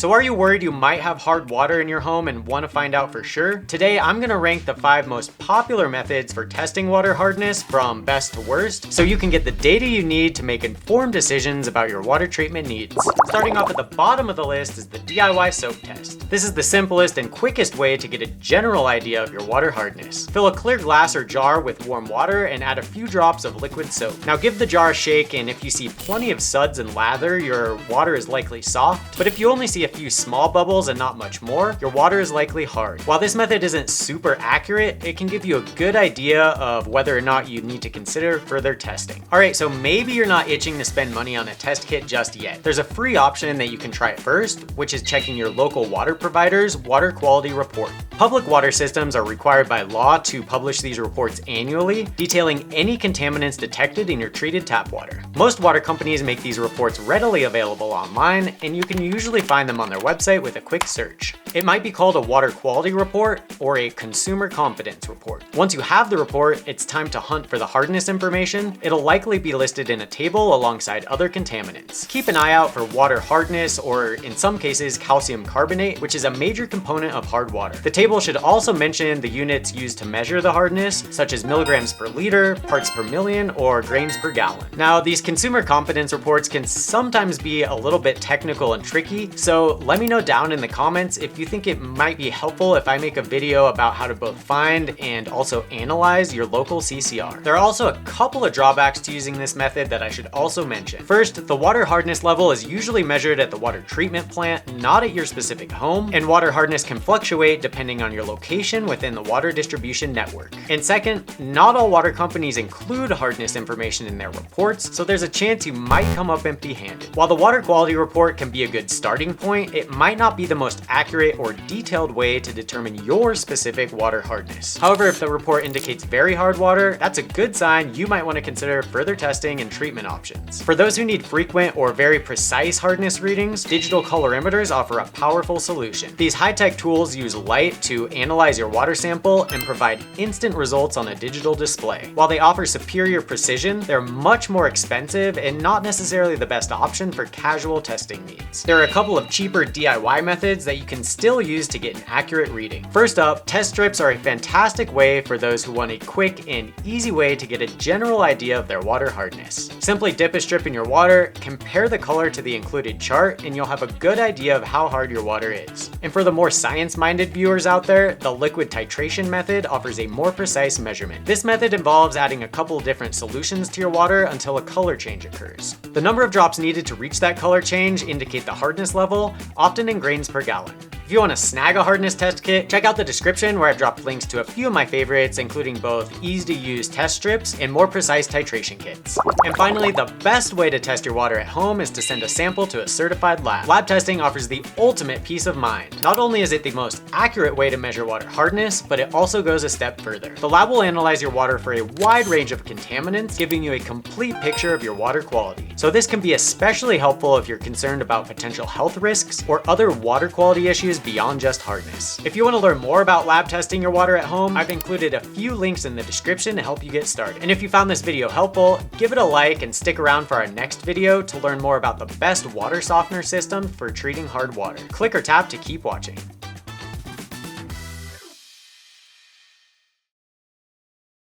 So are you worried you might have hard water in your home and want to find out for sure? Today I'm going to rank the 5 most popular methods for testing water hardness from best to worst, so you can get the data you need to make informed decisions about your water treatment needs. Starting off at the bottom of the list is the DIY soak test. This is the simplest and quickest way to get a general idea of your water hardness. Fill a clear glass or jar with warm water and add a few drops of liquid soap. Now give the jar a shake, and if you see plenty of suds and lather, your water is likely soft. But if you only see a few small bubbles and not much more, your water is likely hard. While this method isn't super accurate, it can give you a good idea of whether or not you need to consider further testing. Alright, so maybe you're not itching to spend money on a test kit just yet. There's a free option that you can try at first, which is checking your local water provider's water quality report. Public water systems are required by law to publish these reports annually, detailing any contaminants detected in your treated tap water. Most water companies make these reports readily available online, and you can usually find them on their website with a quick search. It might be called a water quality report or a consumer confidence report. Once you have the report, it's time to hunt for the hardness information. It'll likely be listed in a table alongside other contaminants. Keep an eye out for water hardness, or in some cases calcium carbonate, which is a major component of hard water. The table should also mention the units used to measure the hardness, such as milligrams per liter, parts per million, or grains per gallon. Now, these consumer confidence reports can sometimes be a little bit technical and tricky, so let me know down in the comments if you think it might be helpful if I make a video about how to both find and also analyze your local CCR. There are also a couple of drawbacks to using this method that I should also mention. First, the water hardness level is usually measured at the water treatment plant, not at your specific home, and water hardness can fluctuate depending on your location within the water distribution network. And second, not all water companies include hardness information in their reports, so there's a chance you might come up empty-handed. While the water quality report can be a good starting point, it might not be the most accurate or detailed way to determine your specific water hardness. However, if the report indicates very hard water, that's a good sign you might want to consider further testing and treatment options. For those who need frequent or very precise hardness readings, digital colorimeters offer a powerful solution. These high-tech tools use light to analyze your water sample and provide instant results on a digital display. While they offer superior precision, they're much more expensive and not necessarily the best option for casual testing needs. There are a couple of cheaper DIY methods that you can still use to get an accurate reading. First up, test strips are a fantastic way for those who want a quick and easy way to get a general idea of their water hardness. Simply dip a strip in your water, compare the color to the included chart, and you'll have a good idea of how hard your water is. And for the more science-minded viewers out there, the liquid titration method offers a more precise measurement. This method involves adding a couple different solutions to your water until a color change occurs. The number of drops needed to reach that color change indicate the hardness level, often in grains per gallon. If you want to snag a hardness test kit, check out the description where I've dropped links to a few of my favorites, including both easy-to-use test strips and more precise titration kits. And finally, the best way to test your water at home is to send a sample to a certified lab. Lab testing offers the ultimate peace of mind. Not only is it the most accurate way to measure water hardness, but it also goes a step further. The lab will analyze your water for a wide range of contaminants, giving you a complete picture of your water quality. So this can be especially helpful if you're concerned about potential health risks or other water quality issues beyond just hardness. If you want to learn more about lab testing your water at home, I've included a few links in the description to help you get started. And if you found this video helpful, give it a like and stick around for our next video to learn more about the best water softener system for treating hard water. Click or tap to keep watching.